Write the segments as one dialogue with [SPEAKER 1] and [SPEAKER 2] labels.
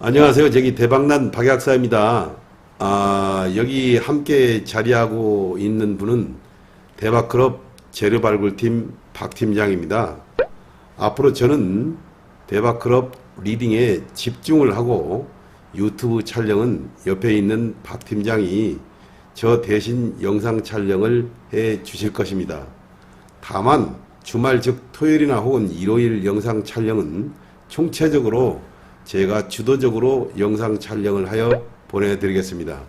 [SPEAKER 1] 안녕하세요. 저기 대박난 박약사입니다. 여기 함께 자리하고 있는 분은 대박클럽 재료발굴팀 박 팀장입니다. 앞으로 저는 대박클럽 리딩에 집중을 하고 유튜브 촬영은 옆에 있는 박 팀장이 저 대신 영상 촬영을 해 주실 것입니다. 다만 주말 즉 토요일이나 혹은 일요일 영상 촬영은 총체적으로 제가 주도적으로 영상 촬영을 하여 보내드리겠습니다.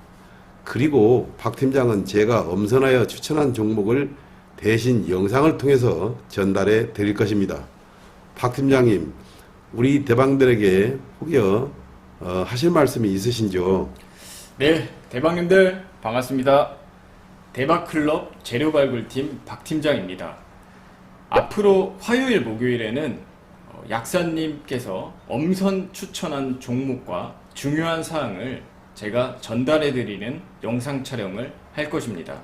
[SPEAKER 1] 그리고 박 팀장은 제가 엄선하여 추천한 종목을 대신 영상을 통해서 전달해 드릴 것입니다. 박 팀장님, 우리 대방들에게 혹여 하실 말씀이 있으신지요?
[SPEAKER 2] 네, 대박님들 반갑습니다. 대박클럽 재료발굴팀 박 팀장입니다. 앞으로 화요일, 목요일에는 약사님께서 엄선 추천한 종목과 중요한 사항을 제가 전달해드리는 영상 촬영을 할 것입니다.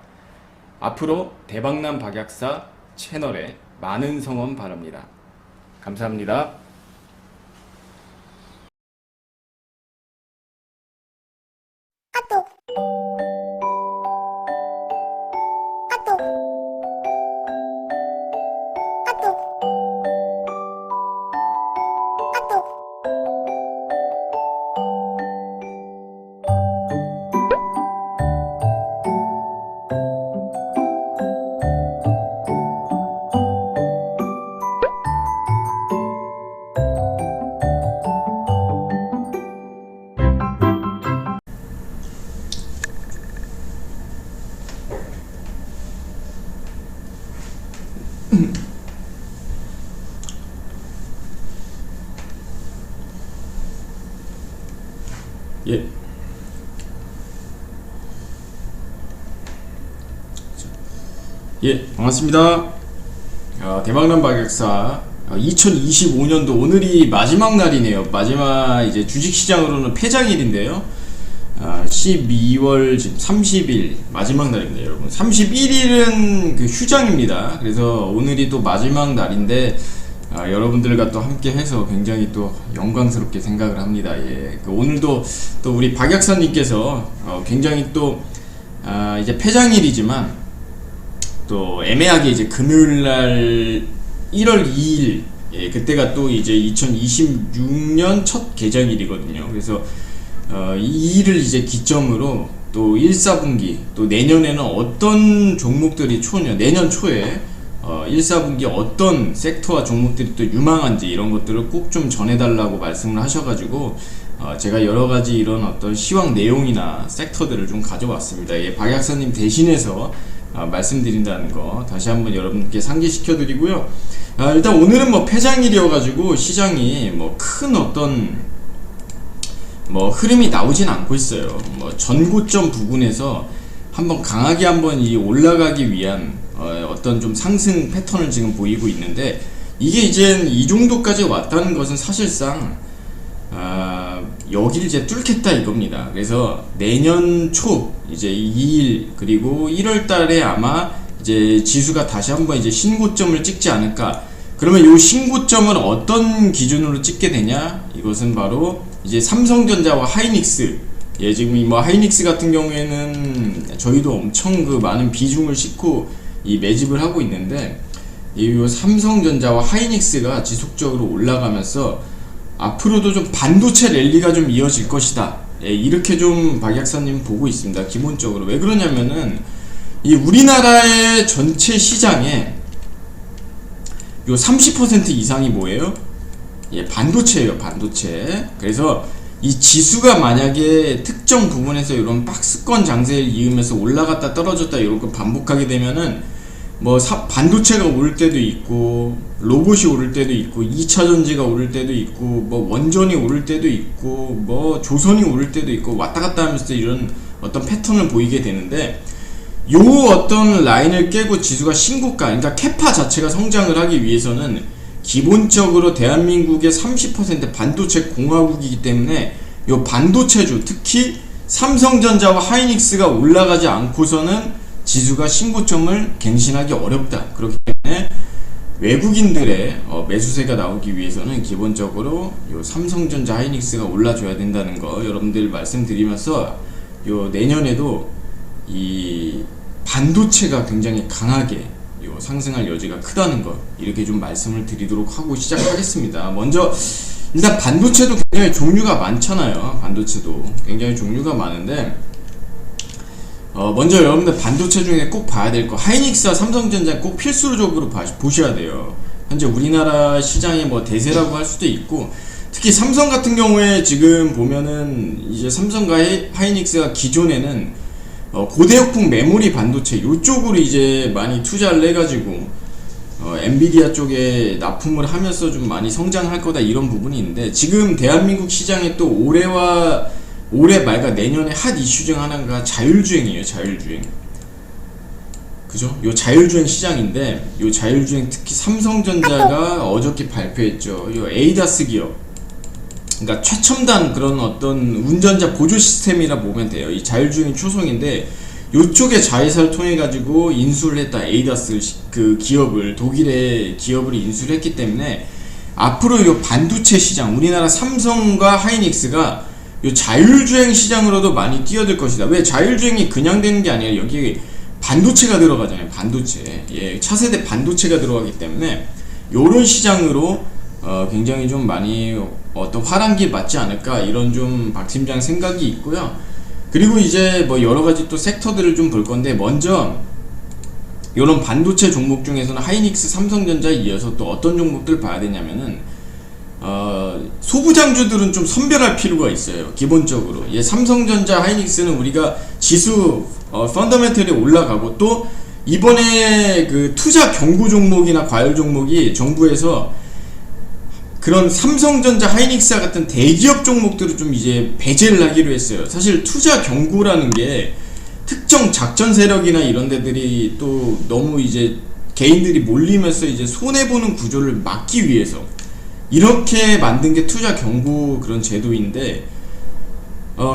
[SPEAKER 2] 앞으로 대박남 박약사 채널에 많은 성원 바랍니다. 감사합니다. 예. 예, 반갑습니다. 대박남 박약사 2025년도 오늘이 마지막 날이네요. 마지막 이제 주식시장으로는 폐장일인데요. 12월 지금 30일 마지막 날입니다, 여러분. 31일은 그 휴장입니다. 그래서 오늘이 또 마지막 날인데 여러분들과 또 함께 해서 굉장히 또 영광스럽게 생각을 합니다. 예. 오늘도 또 우리 박약사님께서 굉장히 또 이제 폐장일이지만 또 애매하게 이제 금요일날 1월 2일 예, 그때가 또 이제 2026년 첫 개장일이거든요. 그래서 이 일을 이제 기점으로 또 1, 4분기 또 내년에는 어떤 종목들이 내년 초에 1, 4분기 어떤 섹터와 종목들이 또 유망한지 이런 것들을 꼭 좀 전해달라고 말씀을 하셔가지고 제가 여러가지 이런 어떤 시황 내용이나 섹터들을 좀 가져왔습니다. 예, 박약사님 대신해서 말씀드린다는 거 다시 한번 여러분께 상기시켜 드리고요. 일단 오늘은 뭐 폐장일이어가지고 시장이 뭐 큰 어떤 흐름이 나오진 않고 있어요. 전고점 부근에서 강하게 한번 이 올라가기 위한 어떤 좀 상승 패턴을 지금 보이고 있는데, 이게 이제 이 정도까지 왔다는 것은 사실상 여기를 이제 뚫겠다 이겁니다. 그래서 내년 초 이제 2일 그리고 1월 달에 아마 이제 지수가 다시 한번 이제 신고점을 찍지 않을까. 그러면 이 신고점을 어떤 기준으로 찍게 되냐? 이것은 바로 이제 삼성전자와 하이닉스. 예, 지금 이 하이닉스 같은 경우에는 저희도 엄청 그 많은 비중을 싣고 이 매집을 하고 있는데, 이 삼성전자와 하이닉스가 지속적으로 올라가면서 앞으로도 좀 반도체 랠리가 좀 이어질 것이다. 예, 이렇게 좀 박약사님 보고 있습니다. 기본적으로. 왜 그러냐면은 이 우리나라의 전체 시장에 요 30% 이상이 뭐예요? 예, 반도체예요, 반도체. 그래서 이 지수가 만약에 특정 부분에서 이런 박스권 장세를 이으면서 올라갔다 떨어졌다 이렇게 반복하게 되면은 반도체가 오를 때도 있고, 로봇이 오를 때도 있고, 2차 전지가 오를 때도 있고, 원전이 오를 때도 있고, 조선이 오를 때도 있고, 왔다 갔다 하면서 이런 어떤 패턴을 보이게 되는데, 요 어떤 라인을 깨고 지수가 신고가, 그러니까 캐파 자체가 성장을 하기 위해서는 기본적으로 대한민국의 30% 반도체 공화국이기 때문에 요 반도체주, 특히 삼성전자와 하이닉스가 올라가지 않고서는 지수가 신고점을 갱신하기 어렵다. 그렇기 때문에 외국인들의 매수세가 나오기 위해서는 기본적으로 요 삼성전자 하이닉스가 올라줘야 된다는 거 여러분들 말씀드리면서 요 내년에도 이 반도체가 굉장히 강하게 요 상승할 여지가 크다는 거 이렇게 좀 말씀을 드리도록 하고 시작하겠습니다. 먼저 일단 반도체도 굉장히 종류가 많잖아요. 반도체도 굉장히 종류가 많은데 먼저 여러분들 반도체 중에 꼭 봐야 될 거 하이닉스와 삼성전자 꼭 필수적으로 보셔야 돼요. 현재 우리나라 시장의 뭐 대세라고 할 수도 있고 특히 삼성 같은 경우에 지금 보면은 이제 삼성과 하이닉스가 기존에는 고대역풍 메모리 반도체 요쪽으로 이제 많이 투자를 해가지고 엔비디아 쪽에 납품을 하면서 좀 많이 성장할 거다 이런 부분이 있는데 지금 대한민국 시장에 또 올해 말과 내년에 핫 이슈 중 하나가 자율주행이에요. 자율주행. 그죠? 요 자율주행 시장인데 요 자율주행 특히 삼성전자가 어저께 발표했죠. 요 에이다스 기업. 그러니까 최첨단 그런 어떤 운전자 보조 시스템이라 보면 돼요. 이 자율주행 초성인데 요쪽에 자회사를 통해 가지고 인수를 했다. 에이다스 그 기업을 독일의 기업을 인수를 했기 때문에 앞으로 요 반도체 시장 우리나라 삼성과 하이닉스가 요 자율주행 시장으로도 많이 뛰어들 것이다. 왜 자율주행이 그냥 되는 게 아니라 여기 반도체가 들어가잖아요. 반도체. 예, 차세대 반도체가 들어가기 때문에 요런 시장으로 굉장히 좀 많이 어떤 화랑기 맞지 않을까 이런 좀 박 팀장 생각이 있고요. 그리고 이제 뭐 여러 가지 또 섹터들을 좀 볼 건데 먼저 요런 반도체 종목 중에서는 하이닉스, 삼성전자에 이어서 또 어떤 종목들 봐야 되냐면은 소부장주들은 좀 선별할 필요가 있어요. 기본적으로 예, 삼성전자, 하이닉스는 우리가 지수 펀더멘털이 올라가고 또 이번에 그 투자 경고 종목이나 과열 종목이 정부에서 그런 삼성전자, 하이닉스와 같은 대기업 종목들을 좀 이제 배제를 하기로 했어요. 사실 투자 경고라는 게 특정 작전 세력이나 이런 데들이 또 너무 이제 개인들이 몰리면서 이제 손해보는 구조를 막기 위해서 이렇게 만든 게 투자 경고 그런 제도인데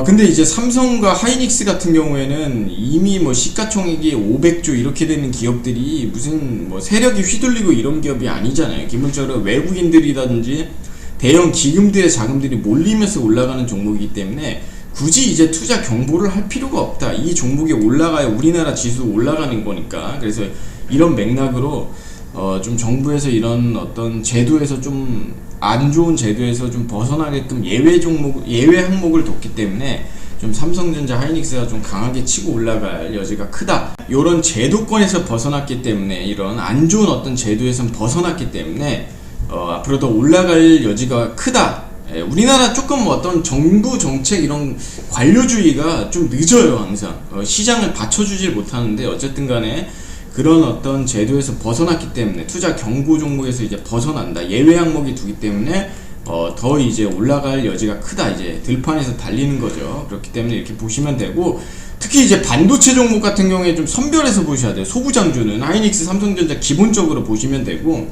[SPEAKER 2] 근데 이제 삼성과 하이닉스 같은 경우에는 이미 뭐 시가총액이 500조 이렇게 되는 기업들이 무슨 뭐 세력이 휘둘리고 이런 기업이 아니잖아요. 기본적으로 외국인들이라든지 대형 기금들의 자금들이 몰리면서 올라가는 종목이기 때문에 굳이 이제 투자 경보를 할 필요가 없다. 이 종목이 올라가야 우리나라 지수 올라가는 거니까. 그래서 이런 맥락으로 좀 정부에서 이런 어떤 제도에서 좀 안 좋은 제도에서 좀 벗어나게끔 예외 항목을 뒀기 때문에 좀 삼성전자, 하이닉스가 좀 강하게 치고 올라갈 여지가 크다. 요런 제도권에서 벗어났기 때문에 이런 안 좋은 어떤 제도에서 벗어났기 때문에 앞으로 더 올라갈 여지가 크다. 우리나라 조금 어떤 정부 정책 이런 관료주의가 좀 늦어요. 항상 시장을 받쳐주질 못하는데 어쨌든 간에 그런 어떤 제도에서 벗어났기 때문에 투자 경고 종목에서 이제 벗어난다. 예외 항목이 두기 때문에 더 이제 올라갈 여지가 크다. 이제 들판에서 달리는 거죠. 그렇기 때문에 이렇게 보시면 되고 특히 이제 반도체 종목 같은 경우에 좀 선별해서 보셔야 돼요. 소부장주는 하이닉스, 삼성전자 기본적으로 보시면 되고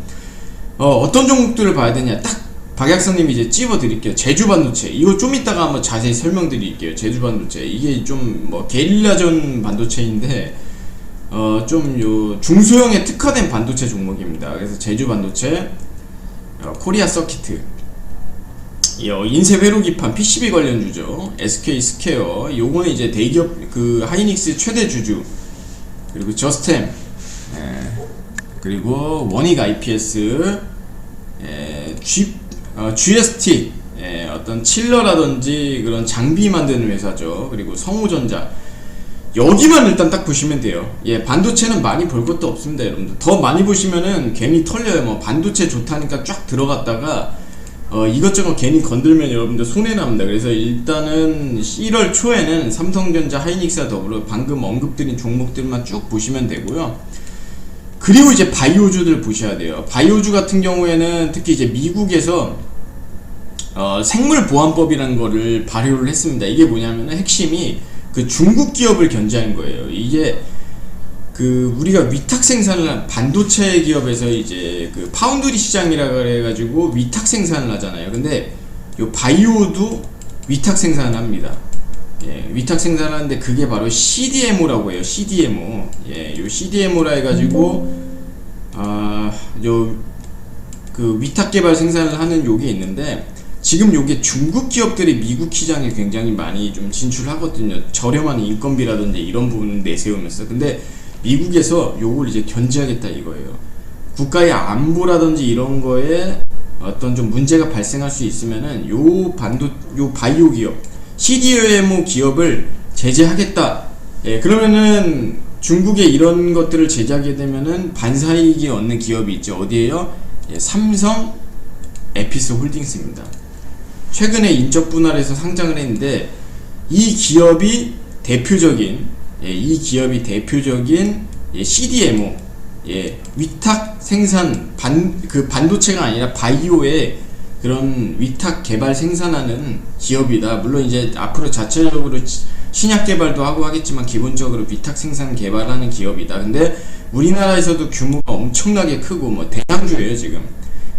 [SPEAKER 2] 어떤 종목들을 봐야 되냐 딱 박약선님이 이제 찝어드릴게요. 제주반도체 이거 좀 이따가 한번 자세히 설명드릴게요. 제주반도체 이게 좀 뭐 게릴라전 반도체인데 좀 요 중소형에 특화된 반도체 종목입니다. 그래서 제주반도체, 코리아 서키트, 인쇄 회로기판 PCB 관련주죠. SK 스퀘어, 요거는 이제 대기업 그 하이닉스 최대 주주, 그리고 저스템, 그리고 원익 IPS, GST, 어떤 칠러라든지 그런 장비 만드는 회사죠. 그리고 성우전자. 여기만 일단 딱 보시면 돼요. 예, 반도체는 많이 볼 것도 없습니다, 여러분들. 더 많이 보시면은 괜히 털려요. 뭐 반도체 좋다니까 쫙 들어갔다가 이것저것 괜히 건들면 여러분들 손해납니다. 그래서 일단은 1월 초에는 삼성전자, 하이닉스와 더불어 방금 언급드린 종목들만 쭉 보시면 되고요. 그리고 이제 바이오주들 보셔야 돼요. 바이오주 같은 경우에는 특히 이제 미국에서 생물보안법이라는 거를 발효를 했습니다. 이게 뭐냐면은 핵심이 그 중국 기업을 견제한 거예요. 이게 그 우리가 위탁 생산을 한 반도체 기업에서 이제 그 파운드리 시장이라 그래가지고 위탁 생산을 하잖아요. 근데 요 바이오도 위탁 생산을 합니다. 예, 위탁 생산을 하는데 그게 바로 CDMO라고 해요. CDMO. 예, 요 CDMO라 해가지고 그 위탁 개발 생산을 하는 요게 있는데, 지금 요게 중국 기업들이 미국 시장에 굉장히 많이 좀 진출하거든요. 저렴한 인건비라든지 이런 부분을 내세우면서. 근데 미국에서 요걸 이제 견제하겠다 이거예요. 국가의 안보라든지 이런 거에 어떤 좀 문제가 발생할 수 있으면은 요 바이오 기업, CDMO 기업을 제재하겠다. 예, 그러면은 중국에 이런 것들을 제재하게 되면은 반사이익이 얻는 기업이 있죠. 어디에요? 예, 삼성 에피스 홀딩스입니다. 최근에 인적 분할해서 상장을 했는데 이 기업이 대표적인 CDMO, 위탁 생산 반도체가 아니라 바이오의 그런 위탁 개발 생산하는 기업이다. 물론 이제 앞으로 자체적으로 신약 개발도 하고 하겠지만 기본적으로 위탁 생산 개발하는 기업이다. 근데 우리나라에서도 규모가 엄청나게 크고 뭐 대장주예요 지금.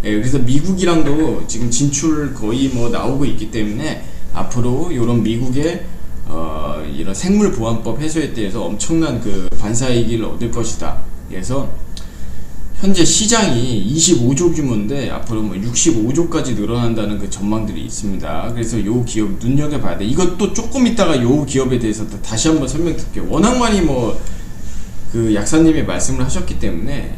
[SPEAKER 2] 그래서 미국이랑도 지금 진출 거의 뭐 나오고 있기 때문에 앞으로 이런 미국의 이런 생물보안법 해소에 대해서 엄청난 그 반사이익을 얻을 것이다. 그래서 현재 시장이 25조 규모인데 앞으로 뭐 65조까지 늘어난다는 그 전망들이 있습니다. 그래서 요 기업 눈여겨봐야 돼. 이것도 조금 있다가 요 기업에 대해서 다시 한번 설명드릴게요. 워낙 많이 뭐 그 약사님이 말씀을 하셨기 때문에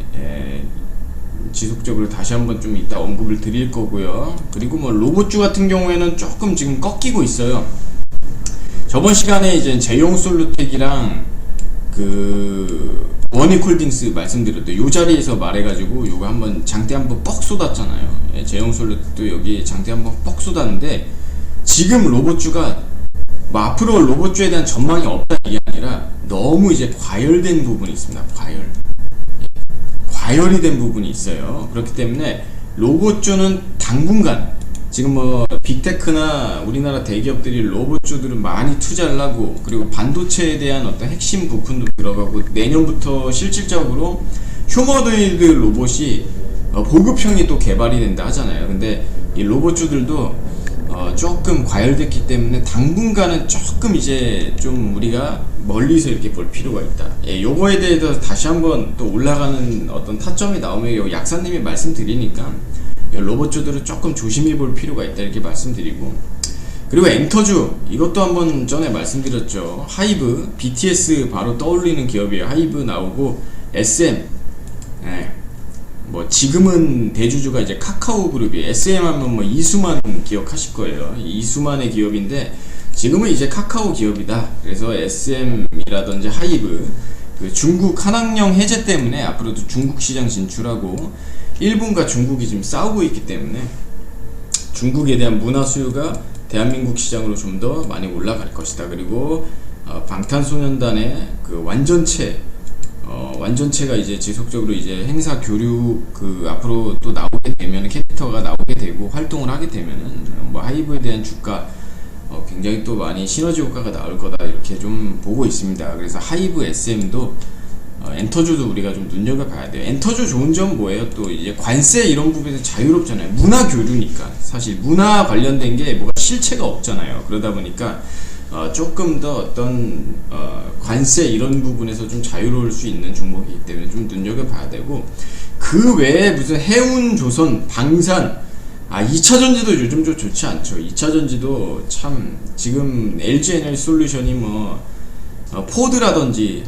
[SPEAKER 2] 지속적으로 다시 한번 좀 이따 언급을 드릴 거고요. 그리고 뭐 로봇주 같은 경우에는 조금 지금 꺾이고 있어요. 저번 시간에 이제 제용솔루텍이랑 그 원익홀딩스 말씀드렸죠. 요 자리에서 말해가지고 요거 한번 장대 한번 뻑 쏟았잖아요. 제용솔루텍도 여기 장대 한번 뻑 쏟았는데 지금 로봇주가 뭐 앞으로 로봇주에 대한 전망이 없다 이게 아니라 너무 이제 과열된 부분이 있습니다. 과열이 된 부분이 있어요. 그렇기 때문에 로봇주는 당분간 지금 뭐 빅테크나 우리나라 대기업들이 로봇주들을 많이 투자를 하고 그리고 반도체에 대한 어떤 핵심 부품도 들어가고 내년부터 실질적으로 휴머노이드 로봇이 보급형이 또 개발이 된다 하잖아요. 근데 이 로봇주들도 조금 과열됐기 때문에 당분간은 조금 이제 좀 우리가 멀리서 이렇게 볼 필요가 있다. 요거에 대해서 다시 한번 또 올라가는 어떤 타점이 나오면 요 약사님이 말씀드리니까 로봇주들은 조금 조심히 볼 필요가 있다 이렇게 말씀드리고, 그리고 엔터주 이것도 한번 전에 말씀드렸죠. 하이브, BTS 바로 떠올리는 기업이에요. 하이브 나오고 SM, 뭐 지금은 대주주가 이제 카카오 그룹이에요. SM 하면 뭐 이수만 기억하실 거예요. 이수만의 기업인데 지금은 이제 카카오 기업이다. 그래서 SM이라든지 하이브, 그 중국 한학령 해제 때문에 앞으로도 중국 시장 진출하고 일본과 중국이 지금 싸우고 있기 때문에 중국에 대한 문화 수요가 대한민국 시장으로 좀 더 많이 올라갈 것이다. 그리고 방탄소년단의 그 완전체가 이제 지속적으로 이제 행사 교류 그 앞으로 또 나오게 되면 캐릭터가 나오게 되고 활동을 하게 되면은 뭐 하이브에 대한 주가 굉장히 또 많이 시너지 효과가 나올 거다 이렇게 좀 보고 있습니다. 그래서 하이브 SM도 엔터주도 우리가 좀 눈여겨봐야 돼요. 엔터주 좋은 점 뭐예요? 또 이제 관세 이런 부분에서 자유롭잖아요. 문화 교류니까 사실 문화 관련된 게 뭐가 실체가 없잖아요. 그러다 보니까 조금 더 어떤 관세 이런 부분에서 좀 자유로울 수 있는 종목이기 때문에 좀 눈여겨봐야 되고, 그 외에 무슨 해운, 조선, 방산 2차전지도 요즘 좀 좋지 않죠. 2차전지도 참 지금 LG에너지솔루션이 뭐 포드라든지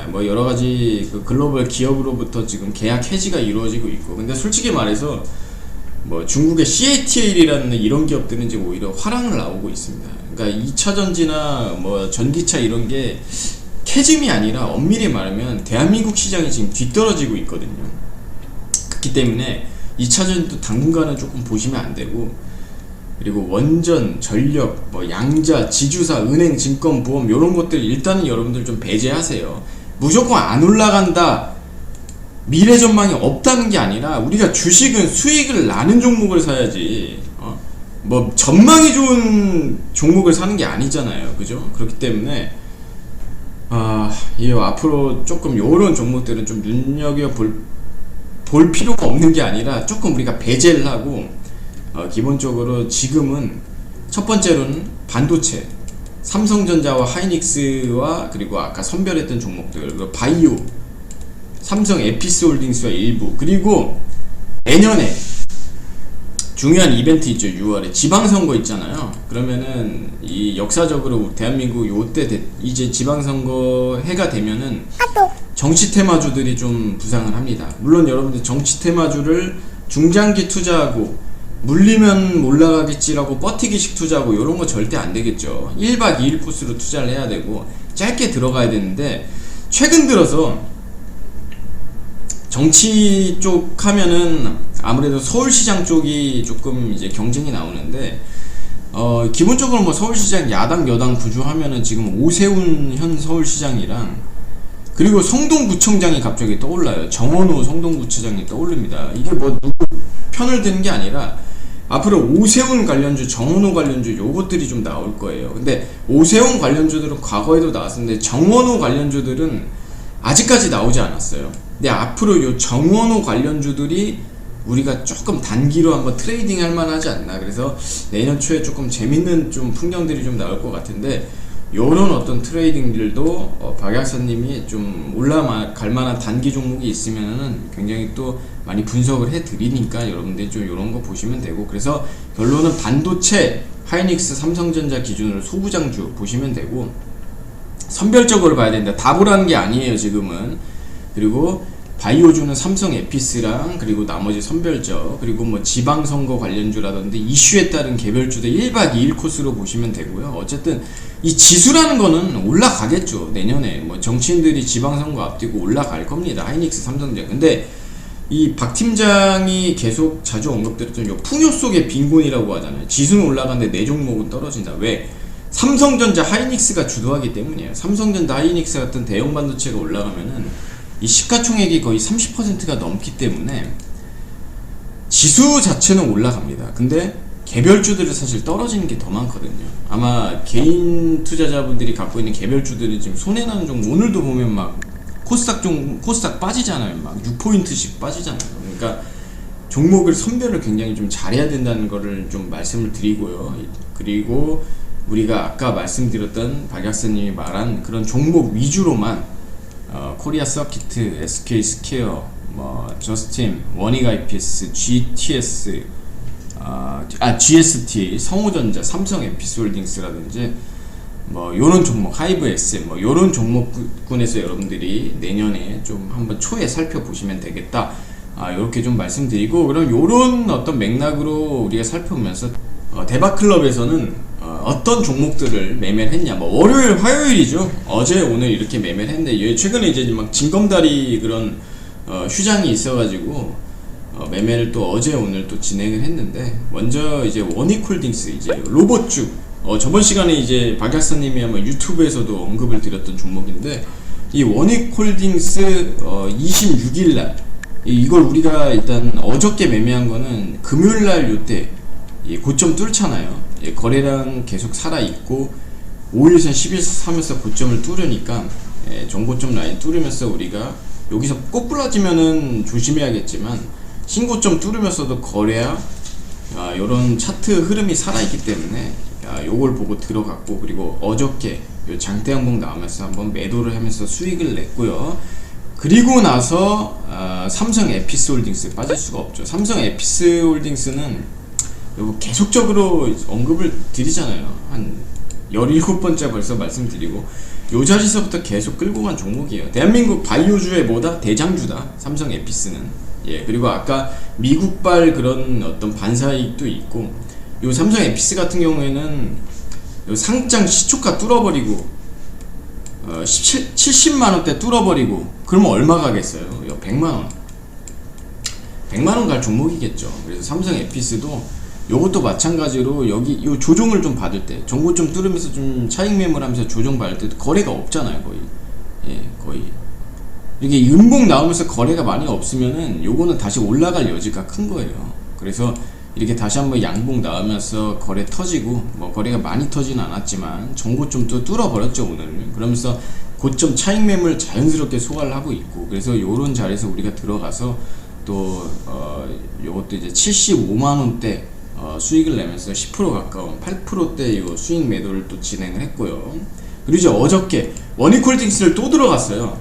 [SPEAKER 2] 뭐 여러가지 그 글로벌 기업으로부터 지금 계약 해지가 이루어지고 있고, 근데 솔직히 말해서 뭐 중국의 CATL이라는 이런 기업들은 지금 오히려 화랑을 나오고 있습니다. 그러니까 2차전지나 뭐 전기차 이런 게 캐즘이 아니라 엄밀히 말하면 대한민국 시장이 지금 뒤떨어지고 있거든요. 그렇기 때문에 2차전지도 당분간은 조금 보시면 안 되고, 그리고 원전, 전력, 뭐 양자, 지주사, 은행, 증권, 보험 이런 것들 일단은 여러분들 좀 배제하세요. 무조건 안 올라간다, 미래 전망이 없다는 게 아니라 우리가 주식은 수익을 나는 종목을 사야지 뭐 전망이 좋은 종목을 사는 게 아니잖아요. 그죠? 그렇기 때문에 이 앞으로 조금 요런 종목들은 좀 눈여겨 볼 필요가 없는 게 아니라 조금 우리가 배제를 하고 기본적으로 지금은 첫 번째로는 반도체, 삼성전자와 하이닉스와 그리고 아까 선별했던 종목들, 그리고 바이오, 삼성 에피스홀딩스와 일부, 그리고 내년에 중요한 이벤트 있죠. 6월에 지방선거 있잖아요. 그러면은 이 역사적으로 대한민국 요때 이제 지방선거 해가 되면은 정치 테마주들이 좀 부상을 합니다. 물론 여러분들 정치 테마주를 중장기 투자하고 물리면 올라가겠지라고 버티기식 투자하고 이런 거 절대 안 되겠죠. 1박 2일 코스로 투자를 해야 되고 짧게 들어가야 되는데, 최근 들어서 정치 쪽 하면은 아무래도 서울시장 쪽이 조금 이제 경쟁이 나오는데, 기본적으로 뭐 서울시장 야당 여당 구조하면은 지금 오세훈 현 서울시장이랑, 그리고 성동구청장이 갑자기 떠올라요. 정원호 성동구청장이 떠오릅니다. 이게 뭐 누구 편을 드는 게 아니라 앞으로 오세훈 관련주, 정원호 관련주 요것들이 좀 나올 거예요. 근데 오세훈 관련주들은 과거에도 나왔었는데 정원호 관련주들은 아직까지 나오지 않았어요. 근데 앞으로 요 정원호 관련주들이 우리가 조금 단기로 한번 트레이딩 할 만하지 않나. 그래서 내년 초에 조금 재밌는 좀 풍경들이 좀 나올 것 같은데, 요런 어떤 트레이딩들도 박약사님이 좀 올라갈 만한 단기 종목이 있으면은 굉장히 또 많이 분석을 해 드리니까 여러분들이 좀 요런 거 보시면 되고, 그래서 결론은 반도체, 하이닉스, 삼성전자 기준으로 소부장주 보시면 되고, 선별적으로 봐야 된다. 다 보라는 게 아니에요 지금은. 그리고 바이오주는 삼성 에피스랑, 그리고 나머지 선별적, 그리고 뭐 지방선거 관련주라든지 이슈에 따른 개별주들 1박 2일 코스로 보시면 되고요. 어쨌든 이 지수라는 거는 올라가겠죠. 내년에 뭐 정치인들이 지방선거 앞두고 올라갈 겁니다. 하이닉스, 삼성전자. 근데 이 박 팀장이 계속 자주 언급드렸던 요 풍요 속의 빈곤이라고 하잖아요. 지수는 올라가는데 내 종목은 떨어진다. 왜? 삼성전자, 하이닉스가 주도하기 때문이에요. 삼성전자, 하이닉스 같은 대형 반도체가 올라가면은 이 시가총액이 거의 30%가 넘기 때문에 지수 자체는 올라갑니다. 근데 개별주들은 사실 떨어지는 게 더 많거든요. 아마 개인 투자자분들이 갖고 있는 개별주들이 지금 손해나는 종목, 오늘도 보면 막 코스닥 빠지잖아요. 막 6포인트씩 빠지잖아요. 그러니까 종목을 선별을 굉장히 좀 잘해야 된다는 거를 좀 말씀을 드리고요. 그리고 우리가 아까 말씀드렸던 박약사님이 말한 그런 종목 위주로만 코리아 서키트, SK 스퀘어, 뭐 저스팀, 원익 IPS, GTS, GST, 성우전자, 삼성 에피스홀딩스라든지 뭐 요런 종목, 하이브 SM, 뭐 요런 종목군에서 여러분들이 내년에 좀 한번 초에 살펴보시면 되겠다. 요렇게 좀 말씀드리고, 그럼 요런 어떤 맥락으로 우리가 살펴보면서 대박클럽에서는 어떤 종목들을 매매를 했냐. 뭐 월요일, 화요일이죠. 어제, 오늘 이렇게 매매를 했는데, 최근에 이제 막 징검다리 그런 휴장이 있어가지고 매매를 또 어제, 오늘 또 진행을 했는데, 먼저 이제 원익홀딩스, 이제 로봇주. 저번 시간에 이제 박약사님이 아마 유튜브에서도 언급을 드렸던 종목인데, 이 원익홀딩스 26일날 이걸 우리가 일단 어저께 매매한 거는 금요일날 요때 고점 뚫잖아요. 거래량 계속 살아있고 5일선 11선 하면서 고점을 뚫으니까 전고점 라인 뚫으면서 우리가 여기서 꼬꾸라지면은 조심해야겠지만 신고점 뚫으면서도 거래야 요런 차트 흐름이 살아있기 때문에 요걸 보고 들어갔고, 그리고 어저께 요 장대 항목 나오면서 한번 매도를 하면서 수익을 냈고요. 그리고 나서 삼성 에피스홀딩스 빠질 수가 없죠. 삼성 에피스홀딩스는 요거 계속적으로 언급을 드리잖아요. 한 17번째 벌써 말씀드리고, 요 자리서부터 계속 끌고 간 종목이에요. 대한민국 바이오주의 뭐다? 대장주다. 삼성 에피스는. 그리고 아까 미국발 그런 어떤 반사이익도 있고, 요 삼성 에피스 같은 경우에는 요 상장 시초가 뚫어버리고 70만원대 뚫어버리고 그러면 얼마 가겠어요? 100만원 100만원 갈 종목이겠죠. 그래서 삼성 에피스도 요것도 마찬가지로 여기 요 조정을 좀 받을 때, 정고점 뚫으면서 좀 차익 매물하면서 조정 받을 때 거래가 없잖아요. 거의 이게 음봉 나오면서 거래가 많이 없으면은 요거는 다시 올라갈 여지가 큰 거예요. 그래서 이렇게 다시 한번 양봉 나오면서 거래 터지고, 뭐 거래가 많이 터지는 않았지만 정고점 또 뚫어버렸죠 오늘. 그러면서 고점 차익 매물 자연스럽게 소화를 하고 있고, 그래서 요런 자리에서 우리가 들어가서 또 요것도 이제 75만원대 수익을 내면서 10% 가까운 8%대 요 수익 매도를 또 진행을 했고요. 그리고 이제 어저께 원익홀딩스를 또 들어갔어요.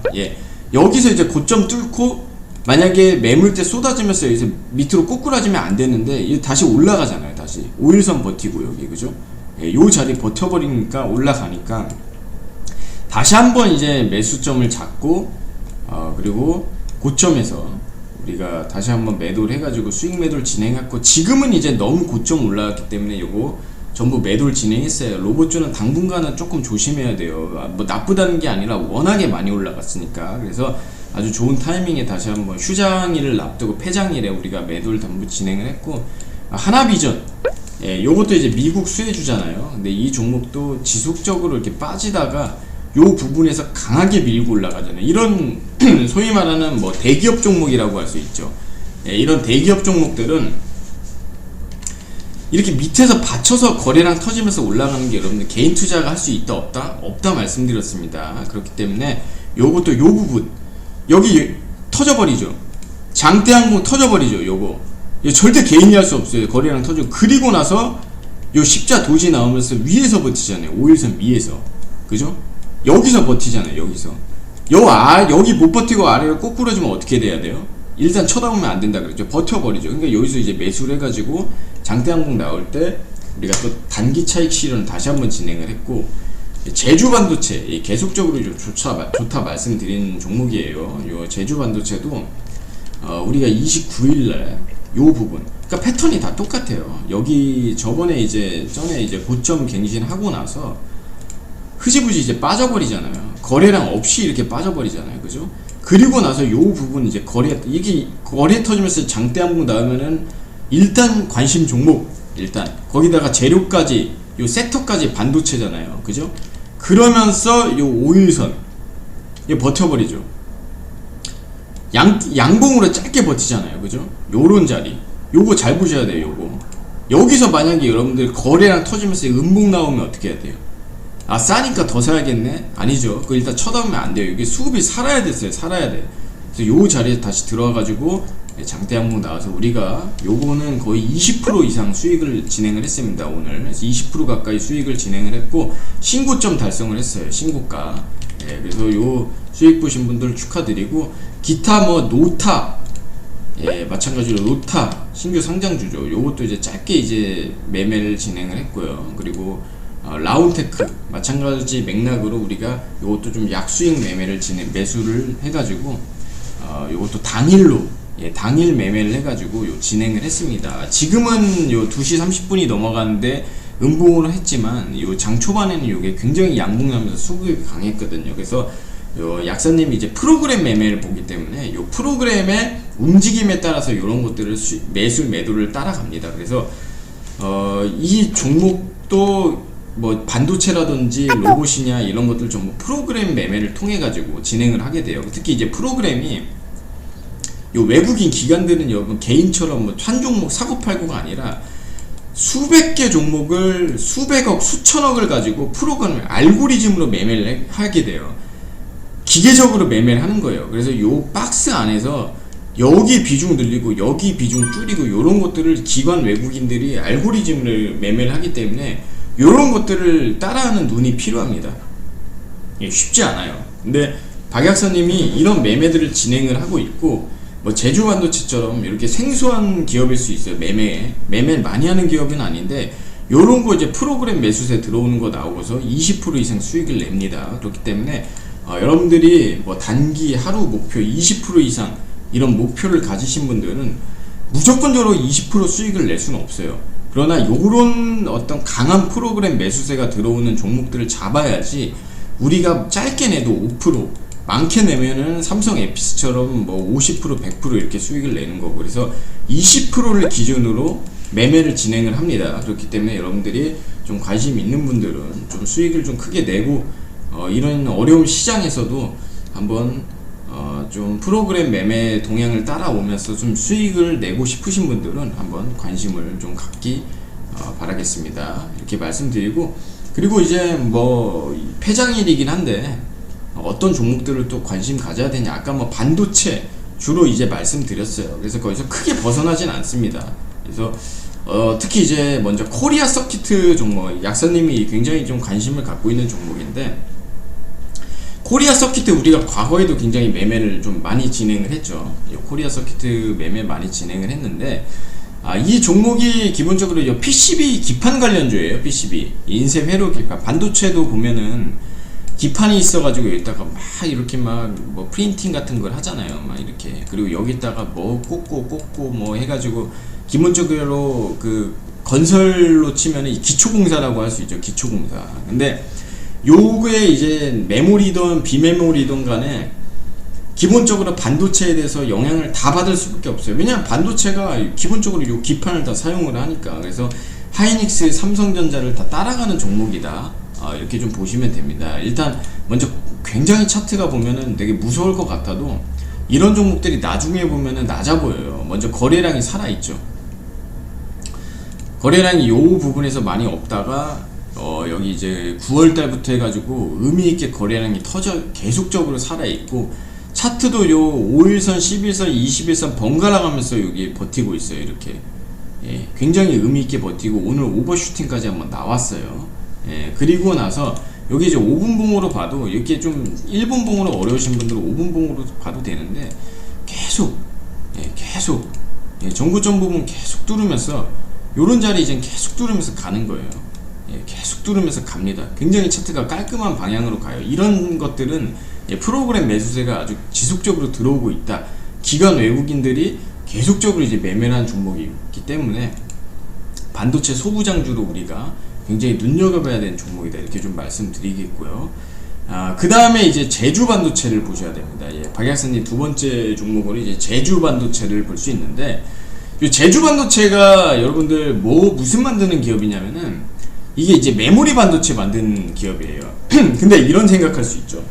[SPEAKER 2] 여기서 이제 고점 뚫고 만약에 매물대 쏟아지면서 여기서 밑으로 꼬꾸라지면 안 되는데 이게 다시 올라가잖아요. 다시 5일선 버티고 여기 그죠? 예, 요 자리 버텨버리니까 올라가니까 다시 한번 이제 매수점을 잡고 그리고 고점에서 우리가 다시 한번 매도를 해가지고 수익 매도를 진행했고, 지금은 이제 너무 고점 올라왔기 때문에 요거 전부 매도를 진행했어요. 로봇주는 당분간은 조금 조심해야 돼요. 뭐 나쁘다는 게 아니라 워낙에 많이 올라갔으니까. 그래서 아주 좋은 타이밍에 다시 한번 휴장일을 앞두고 폐장일에 우리가 매도를 전부 진행을 했고, 하나비전, 예, 요것도 이제 미국 수혜주잖아요. 근데 이 종목도 지속적으로 이렇게 빠지다가 요 부분에서 강하게 밀고 올라가잖아요. 이런 소위 말하는 뭐 대기업 종목이라고 할 수 있죠. 예, 이런 대기업 종목들은 이렇게 밑에서 받쳐서 거래량 터지면서 올라가는 게 여러분들 개인 투자가 할 수 있다 없다? 없다 말씀드렸습니다. 그렇기 때문에 요것도 요 부분 여기 터져버리죠. 장대항공 터져버리죠. 요거 이거 절대 개인이 할 수 없어요. 거래량 터지고, 그리고 나서 요 십자 도지 나오면서 위에서 버티잖아요. 5일선 위에서, 그죠? 여기서 버티잖아요. 여기서 여기 못 버티고 아래로 꼬꾸라지면 어떻게 돼야 돼요? 일단 쳐다보면 안 된다 그랬죠. 버텨버리죠. 그러니까 여기서 이제 매수를 해가지고 장대항공 나올 때 우리가 또 단기 차익 실현을 다시 한번 진행을 했고, 제주반도체 계속적으로 좋다 말씀드리는 종목이에요. 요 제주반도체도 우리가 29일날 요 부분, 그러니까 패턴이 다 똑같아요. 여기 전에 이제 고점 갱신하고 나서 흐지부지 이제 빠져버리잖아요. 거래량 없이 이렇게 빠져버리잖아요. 그죠? 그리고 나서 요 부분 이제 이게 거래 터지면서 장대항공 나오면은 일단 관심 종목, 일단 거기다가 재료까지 요 섹터까지 반도체잖아요. 그죠? 그러면서 요 5일선 이거 버텨버리죠. 양봉으로 짧게 버티잖아요. 그죠? 요런 자리 요거 잘 보셔야 돼요. 요거 여기서 만약에 여러분들 거래량 터지면서 음봉 나오면 어떻게 해야 돼요? 아, 싸니까 더 사야겠네? 아니죠. 그거 일단 쳐다보면 안 돼요. 이게 수급이 살아야 됐어요. 살아야 돼. 그래서 요 자리에 다시 들어와가지고 장대항공 나와서 우리가 요거는 거의 20% 이상 수익을 진행을 했습니다. 오늘. 그래서 20% 가까이 수익을 진행을 했고, 신고점 달성을 했어요. 신고가. 예, 그래서 요 수익 보신 분들 축하드리고, 기타 뭐 노타, 예, 마찬가지로 노타 신규 상장주죠. 요것도 이제 짧게 이제 매매를 진행을 했고요. 그리고 라운테크 마찬가지 맥락으로 우리가 요것도 좀 약수익 매매를 매수를 해가지고 요것도 당일로, 예, 당일 매매를 해가지고 진행을 했습니다. 지금은 요 2시 30분이 넘어가는데 음봉으로 했지만 요 장 초반에는 요게 굉장히 양봉하면서 수급이 강했거든요. 그래서 요 약사님이 이제 프로그램 매매를 보기 때문에 요 프로그램의 움직임에 따라서 요런 것들을 매도를 따라갑니다. 그래서 이 종목도 뭐 반도체라든지 로봇이냐 이런 것들 전부 프로그램 매매를 통해 가지고 진행을 하게 돼요. 특히 이제 프로그램이 요 외국인 기관들은 여러분 개인처럼 뭐 한 종목 사고팔고가 아니라 수백 개 종목을 수백억 수천억을 가지고 프로그램 알고리즘으로 매매를 하게 돼요. 기계적으로 매매를 하는 거예요. 그래서 요 박스 안에서 여기 비중 늘리고 여기 비중 줄이고 요런 것들을 기관 외국인들이 알고리즘을 매매를 하기 때문에 요런 것들을 따라하는 눈이 필요합니다. 예, 쉽지 않아요. 근데 박약사님이 이런 매매들을 진행을 하고 있고, 뭐 제주반도체처럼 이렇게 생소한 기업일 수 있어요. 매매를 많이 하는 기업은 아닌데 요런 거 이제 프로그램 매수세 들어오는 거 나오고서 20% 이상 수익을 냅니다. 그렇기 때문에 여러분들이 뭐 단기 하루 목표 20% 이상 이런 목표를 가지신 분들은 무조건적으로 20% 수익을 낼 수는 없어요. 그러나 요런 어떤 강한 프로그램 매수세가 들어오는 종목들을 잡아야지 우리가 짧게 내도 5%, 많게 내면은 삼성 에피스처럼 뭐 50%, 100% 이렇게 수익을 내는 거고, 그래서 20%를 기준으로 매매를 진행을 합니다. 그렇기 때문에 여러분들이 좀 관심 있는 분들은 좀 수익을 좀 크게 내고 이런 어려운 시장에서도 한번 좀 프로그램 매매 동향을 따라오면서 좀 수익을 내고 싶으신 분들은 한번 관심을 좀 갖기 바라겠습니다. 이렇게 말씀드리고, 그리고 이제 뭐 폐장일이긴 한데 어떤 종목들을 또 관심 가져야 되냐, 아까 뭐 반도체 주로 이제 말씀드렸어요. 그래서 거기서 크게 벗어나진 않습니다. 그래서 특히 이제 먼저 코리아 서키트 종목, 약사님이 굉장히 좀 관심을 갖고 있는 종목인데, 코리아 서킷 우리가 과거에도 굉장히 매매를 좀 많이 진행을 했죠. 코리아 서킷 매매 많이 진행을 했는데, 이 종목이 기본적으로 PCB 기판 관련주예요. PCB 인쇄 회로 기판, 반도체도 보면은 기판이 있어가지고 여기다가 막 이렇게 막 뭐 프린팅 같은 걸 하잖아요. 막 이렇게. 그리고 여기다가 뭐 꽂고 뭐 해가지고 기본적으로 그 건설로 치면은 기초공사라고 할 수 있죠. 기초공사. 근데 요게 이제 메모리든 비메모리든 간에 기본적으로 반도체에 대해서 영향을 다 받을 수밖에 없어요. 왜냐하면 반도체가 기본적으로 요 기판을 다 사용을 하니까. 그래서 하이닉스, 삼성전자를 다 따라가는 종목이다. 이렇게 좀 보시면 됩니다. 일단 먼저 굉장히 차트가 보면은 되게 무서울 것 같아도 이런 종목들이 나중에 보면은 낮아 보여요. 먼저 거래량이 살아있죠. 거래량이 요 부분에서 많이 없다가 여기 이제 9월달부터 해가지고 의미있게 거래량이 계속적으로 살아있고, 차트도 요 5일선, 11선, 21선 번갈아 가면서 여기 버티고 있어요. 이렇게. 예, 굉장히 의미있게 버티고 오늘 오버슈팅까지 한번 나왔어요. 예, 그리고 나서 여기 이제 5분봉으로 봐도 이렇게 좀 1분봉으로 어려우신 분들은 5분봉으로 봐도 되는데 계속 전고점 부분 계속 뚫으면서 요런 자리 이제 계속 뚫으면서 가는 거예요. 예, 계속 뚫으면서 갑니다. 굉장히 차트가 깔끔한 방향으로 가요. 이런 것들은 프로그램 매수세가 아주 지속적으로 들어오고 있다. 기관 외국인들이 계속적으로 이제 매매를 한 종목이기 때문에 반도체 소부장주로 우리가 굉장히 눈여겨봐야 되는 종목이다. 이렇게 좀 말씀드리겠고요. 그 다음에 이제 제주 반도체를 보셔야 됩니다. 예, 박약선님 두 번째 종목으로 이제 제주 반도체를 볼 수 있는데, 이 제주 반도체가 여러분들 무슨 만드는 기업이냐면은 이게 이제 메모리 반도체 만드는 기업이에요. 근데 이런 생각할 수 있죠.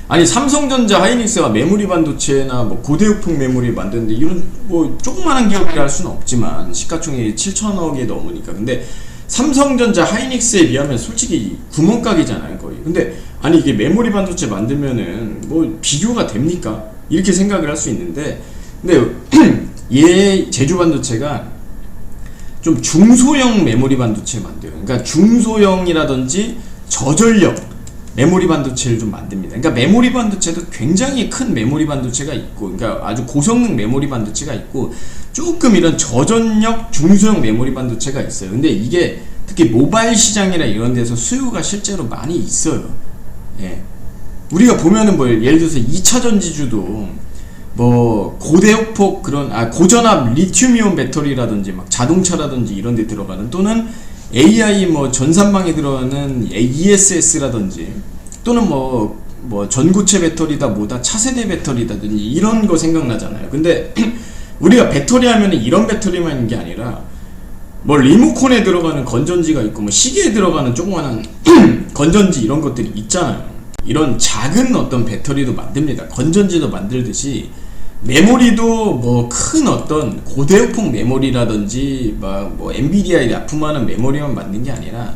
[SPEAKER 2] 아니 삼성전자, 하이닉스가 메모리 반도체나 뭐 고대역폭 메모리 만드는데 이런 뭐 조그만한 기업이라 할 수는 없지만 시가총액이 7천억이 넘으니까. 근데 삼성전자, 하이닉스에 비하면 솔직히 구멍가게잖아요 거의. 근데 아니 이게 메모리 반도체 만들면은 뭐 비교가 됩니까? 이렇게 생각을 할 수 있는데, 근데 제주 반도체가 좀 중소형 메모리 반도체 만들어요. 그러니까 중소형이라든지 저전력 메모리 반도체를 좀 만듭니다. 그러니까 메모리 반도체도 굉장히 큰 메모리 반도체가 있고, 그러니까 아주 고성능 메모리 반도체가 있고, 조금 이런 저전력 중소형 메모리 반도체가 있어요. 근데 이게 특히 모바일 시장이나 이런 데서 수요가 실제로 많이 있어요. 예. 우리가 보면은 뭐 예를 들어서 2차 전지주도 뭐 고대역폭 그런 고전압 리튬이온 배터리라든지 막 자동차라든지 이런 데 들어가는, 또는 AI 뭐 전산망에 들어가는 ESS라든지, 또는 뭐 전고체 배터리다 뭐다 차세대 배터리다든지 이런 거 생각나잖아요. 근데 우리가 배터리 하면은 이런 배터리만 있는 게 아니라 뭐 리모컨에 들어가는 건전지가 있고 뭐 시계에 들어가는 조그만한 건전지 이런 것들이 있잖아요. 이런 작은 어떤 배터리도 만듭니다. 건전지도 만들듯이 메모리도 뭐 큰 어떤 고대역폭 메모리라든지 뭐 엔비디아에 납품하는 메모리만 만든 게 아니라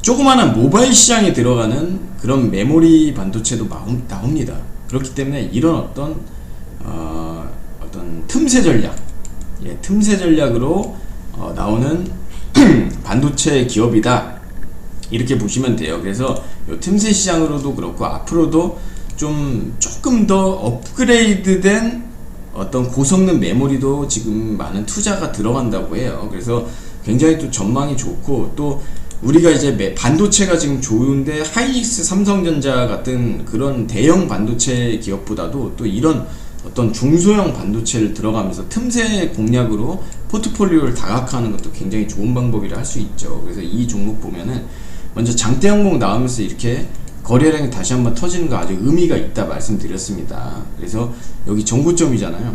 [SPEAKER 2] 조그마한 모바일 시장에 들어가는 그런 메모리 반도체도 나옵니다. 그렇기 때문에 이런 어떤 틈새 전략, 틈새 전략으로 나오는 반도체 기업이다. 이렇게 보시면 돼요. 그래서 요 틈새 시장으로도 그렇고 앞으로도 조금 더 업그레이드된 어떤 고성능 메모리도 지금 많은 투자가 들어간다고 해요. 그래서 굉장히 또 전망이 좋고, 또 우리가 이제 반도체가 지금 좋은데 하이닉스, 삼성전자 같은 그런 대형 반도체 기업보다도 또 이런 어떤 중소형 반도체를 들어가면서 틈새 공략으로 포트폴리오를 다각화하는 것도 굉장히 좋은 방법이라 할 수 있죠. 그래서 이 종목 보면은 먼저 장대 항공 나오면서 이렇게 거래량이 다시 한번 터지는 거 아주 의미가 있다 말씀드렸습니다. 그래서 여기 정고점이잖아요.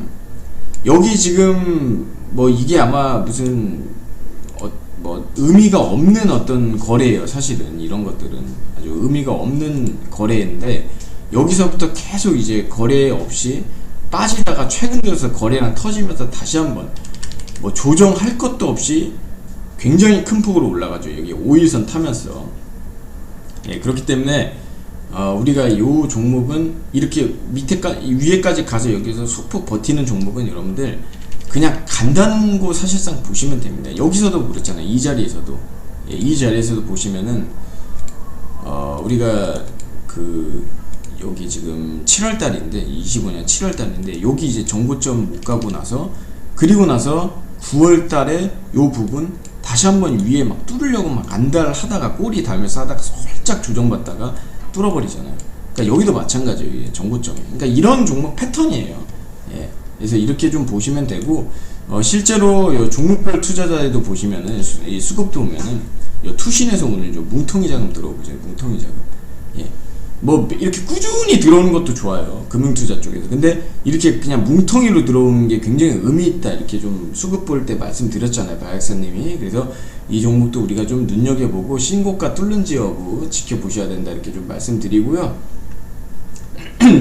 [SPEAKER 2] 여기 지금 뭐 이게 아마 무슨 뭐 의미가 없는 어떤 거래예요. 사실은 이런 것들은 아주 의미가 없는 거래인데, 여기서부터 계속 이제 거래 없이 빠지다가 최근 들어서 거래량 터지면서 다시 한번 뭐 조정할 것도 없이 굉장히 큰 폭으로 올라가죠. 여기 5일선 타면서. 예, 그렇기 때문에 우리가 이 종목은 이렇게 위에까지 가서 여기서 소폭 버티는 종목은 여러분들 그냥 간단한 거 사실상 보시면 됩니다. 여기서도 그렇잖아요. 이 자리에서도 보시면은 우리가 여기 지금 7월달인데 25년 7월달인데 여기 이제 정고점 못 가고 나서 그리고 나서 9월달에 요 부분 다시 한번 위에 막 뚫으려고 막 안달하다가 꼬리 달면서 하다가 살짝 조정받다가 뚫어버리잖아요. 그러니까 여기도 마찬가지예요. 정고점이. 그러니까 이런 종목 패턴이에요. 예. 그래서 이렇게 좀 보시면 되고 실제로 요 종목별 투자자에도 보시면은 이 수급도 보면은 요 투신에서 오늘 좀 뭉텅이 자금 들어오죠. 뭉텅이 자금. 예. 뭐 이렇게 꾸준히 들어오는 것도 좋아요. 금융투자 쪽에서. 근데 이렇게 그냥 뭉텅이로 들어오는 게 굉장히 의미 있다. 이렇게 좀 수급 볼 때 말씀드렸잖아요. 박약사님이. 그래서 이 종목도 우리가 좀 눈여겨보고 신고가 뚫는지 여부 지켜보셔야 된다. 이렇게 좀 말씀드리고요.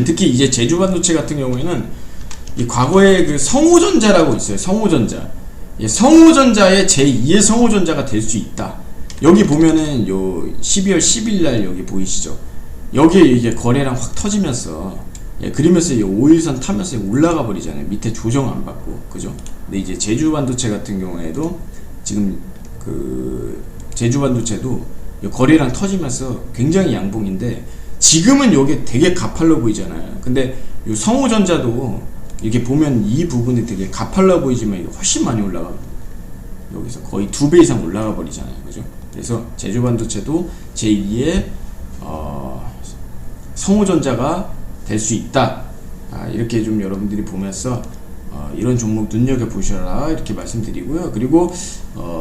[SPEAKER 2] 특히 이제 제주반도체 같은 경우에는 이 과거에 그 성호전자라고 있어요. 성호전자. 예, 성호전자의 제2의 성호전자가 될 수 있다. 여기 보면은 요 12월 10일 날 여기 보이시죠? 여기에 이게 거래량 확 터지면서 예, 그러면서 이 5일선 타면서 올라가 버리잖아요. 밑에 조정 안 받고. 그죠? 근데 이제 제주반도체 같은 경우에도 지금 그 제주반도체도 거래량 터지면서 굉장히 양봉인데 지금은 요게 되게 가팔러 보이잖아요. 근데 요 성호전자도 이렇게 보면 이 부분이 되게 가팔러 보이지만 이게 훨씬 많이 올라가. 여기서 거의 2배 이상 올라가 버리잖아요. 그죠? 그래서 제주반도체도 제2의 성호전자가 될 수 있다. 이렇게 좀 여러분들이 보면서 이런 종목 눈여겨보셔라 이렇게 말씀드리고요. 그리고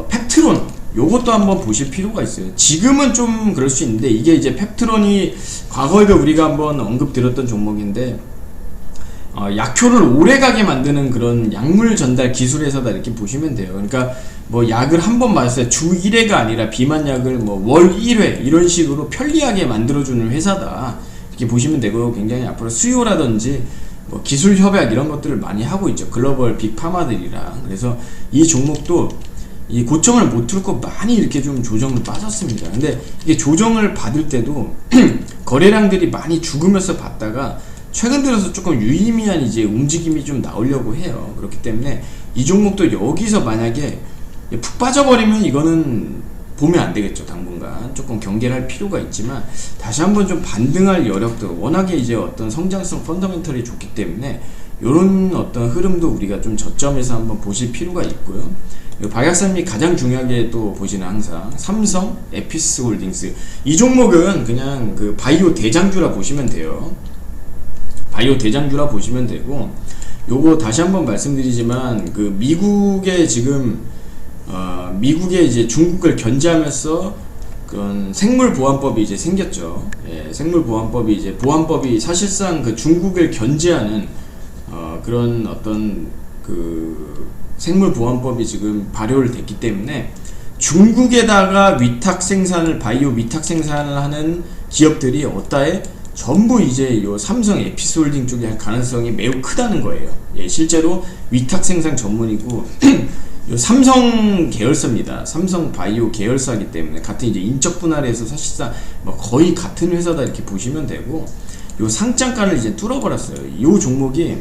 [SPEAKER 2] 펩트론 요것도 한번 보실 필요가 있어요. 지금은 좀 그럴 수 있는데 이게 이제 펩트론이 과거에도 우리가 한번 언급드렸던 종목인데 약효를 오래가게 만드는 그런 약물 전달 기술 회사다 이렇게 보시면 돼요. 그러니까 뭐 약을 한 번 맞았어요. 주 1회가 아니라 비만약을 뭐 월 1회 이런 식으로 편리하게 만들어주는 회사다 이렇게 보시면 되고 굉장히 앞으로 수요라든지 뭐 기술 협약 이런 것들을 많이 하고 있죠. 글로벌 빅파마들이랑. 그래서 이 종목도 이 고점을 못 뚫고 많이 이렇게 좀 조정을 빠졌습니다. 근데 이게 조정을 받을 때도 거래량들이 많이 죽으면서 받다가 최근 들어서 조금 유의미한 이제 움직임이 좀 나오려고 해요. 그렇기 때문에 이 종목도 여기서 만약에 푹 빠져버리면 이거는 보면 안 되겠죠. 당분간 조금 경계를 할 필요가 있지만 다시 한번 좀 반등할 여력도 워낙에 이제 어떤 성장성 펀더멘털이 좋기 때문에 이런 어떤 흐름도 우리가 좀 저점에서 한번 보실 필요가 있고요. 박약사님이 가장 중요하게 또 보시는 항상 삼성 에피스홀딩스 이 종목은 그냥 그 바이오 대장주라 보시면 돼요. 바이오 대장주라 보시면 되고 요거 다시 한번 말씀드리지만 그 미국의 지금 미국에 이제 중국을 견제하면서 그런 생물보안법이 이제 생겼죠. 예, 생물보안법이 이제 보안법이 사실상 그 중국을 견제하는 그런 어떤 그 생물보안법이 지금 발효를 됐기 때문에 중국에다가 위탁 생산을 바이오 위탁 생산을 하는 기업들이 어따에 전부 이제 요 삼성 에피스홀딩 쪽에 할 가능성이 매우 크다는 거예요. 예, 실제로 위탁 생산 전문이고 요 삼성 계열사입니다. 삼성 바이오 계열사이기 때문에 같은 이제 인적 분할에서 사실상 뭐 거의 같은 회사다 이렇게 보시면 되고 요 상장가를 이제 뚫어버렸어요. 요 종목이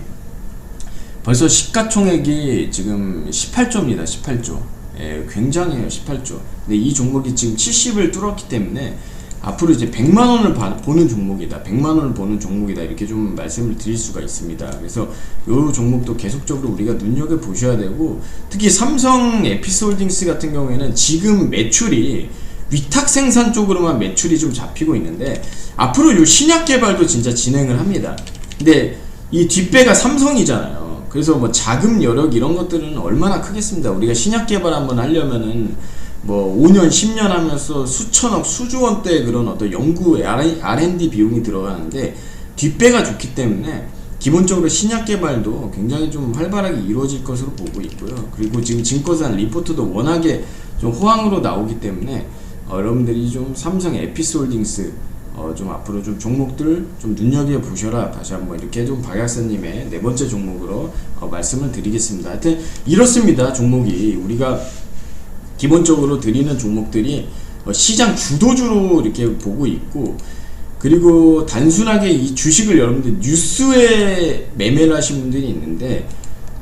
[SPEAKER 2] 벌써 시가총액이 지금 18조입니다. 18조. 예, 굉장해요. 18조. 근데 이 종목이 지금 70을 뚫었기 때문에 앞으로 이제 100만원을 보는 종목이다. 100만원을 보는 종목이다. 이렇게 좀 말씀을 드릴 수가 있습니다. 그래서 이 종목도 계속적으로 우리가 눈여겨보셔야 되고, 특히 삼성 에피스홀딩스 같은 경우에는 지금 매출이 위탁 생산 쪽으로만 매출이 좀 잡히고 있는데, 앞으로 이 신약 개발도 진짜 진행을 합니다. 근데 이 뒷배가 삼성이잖아요. 그래서 뭐 자금 여력 이런 것들은 얼마나 크겠습니다. 우리가 신약 개발 한번 하려면은 뭐 5년 10년 하면서 수천억 수조원대 그런 어떤 연구 R&D 비용이 들어가는데 뒷배가 좋기 때문에 기본적으로 신약 개발도 굉장히 좀 활발하게 이루어질 것으로 보고 있고요. 그리고 지금 증권사 리포트도 워낙에 좀 호황으로 나오기 때문에 여러분들이 좀 삼성 에피스홀딩스 좀 앞으로 좀 종목들 좀 눈여겨 보셔라. 다시 한번 이렇게 좀 박약사님의 네 번째 종목으로 말씀을 드리겠습니다. 하여튼 이렇습니다. 종목이 우리가 기본적으로 드리는 종목들이 시장 주도주로 이렇게 보고 있고, 그리고 단순하게 이 주식을 여러분들 뉴스에 매매를 하신 분들이 있는데,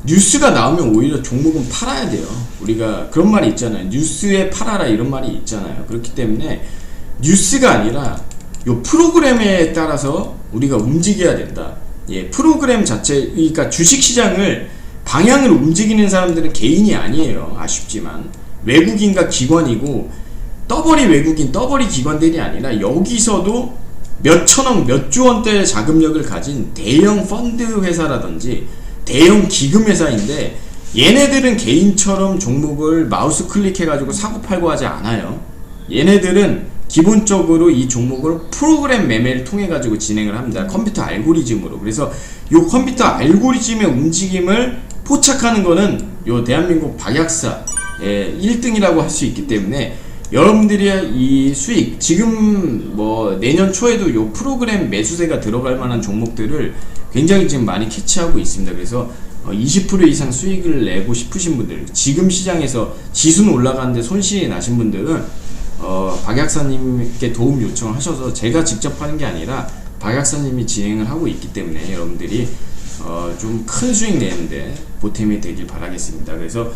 [SPEAKER 2] 뉴스가 나오면 오히려 종목은 팔아야 돼요. 우리가 그런 말이 있잖아요. 뉴스에 팔아라 이런 말이 있잖아요. 그렇기 때문에 뉴스가 아니라 요 프로그램에 따라서 우리가 움직여야 된다. 예, 프로그램 자체, 그러니까 주식시장을 방향을 움직이는 사람들은 개인이 아니에요. 아쉽지만 외국인과 기관이고, 떠벌이 외국인, 떠벌이 기관들이 아니라 여기서도 몇 천억, 몇 조 원대의 자금력을 가진 대형 펀드 회사라든지 대형 기금 회사인데, 얘네들은 개인처럼 종목을 마우스 클릭해가지고 사고 팔고 하지 않아요. 얘네들은 기본적으로 이 종목을 프로그램 매매를 통해 가지고 진행을 합니다. 컴퓨터 알고리즘으로. 그래서 이 컴퓨터 알고리즘의 움직임을 포착하는 거는 요 대한민국 박약사의 1등이라고 할 수 있기 때문에, 여러분들의 이 수익, 지금 뭐 내년 초에도 요 프로그램 매수세가 들어갈 만한 종목들을 굉장히 지금 많이 캐치하고 있습니다. 그래서 20% 이상 수익을 내고 싶으신 분들, 지금 시장에서 지수는 올라가는데 손실이 나신 분들은 박약사님께 도움 요청하셔서, 제가 직접 하는 게 아니라 박약사님이 진행을 하고 있기 때문에 여러분들이 좀 큰 수익 내는데 보탬이 되길 바라겠습니다. 그래서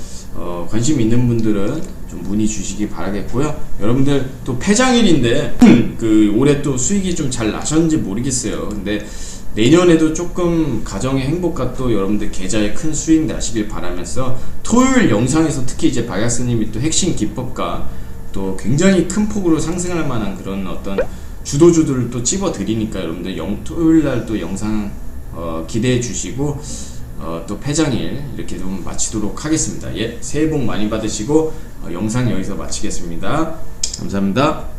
[SPEAKER 2] 관심 있는 분들은 좀 문의 주시기 바라겠고요. 여러분들 또 폐장일인데 그 올해 또 수익이 좀 잘 나셨는지 모르겠어요. 근데 내년에도 조금 가정의 행복과 또 여러분들 계좌에 큰 수익 나시길 바라면서, 토요일 영상에서 특히 이제 박약사님이 또 핵심 기법과 또 굉장히 큰 폭으로 상승할 만한 그런 어떤 주도주들을 또 찝어 드리니까, 여러분들 토요일날 또 영상 기대해 주시고, 또 폐장일 이렇게 좀 마치도록 하겠습니다. 예, 새해 복 많이 받으시고 영상 여기서 마치겠습니다. 감사합니다.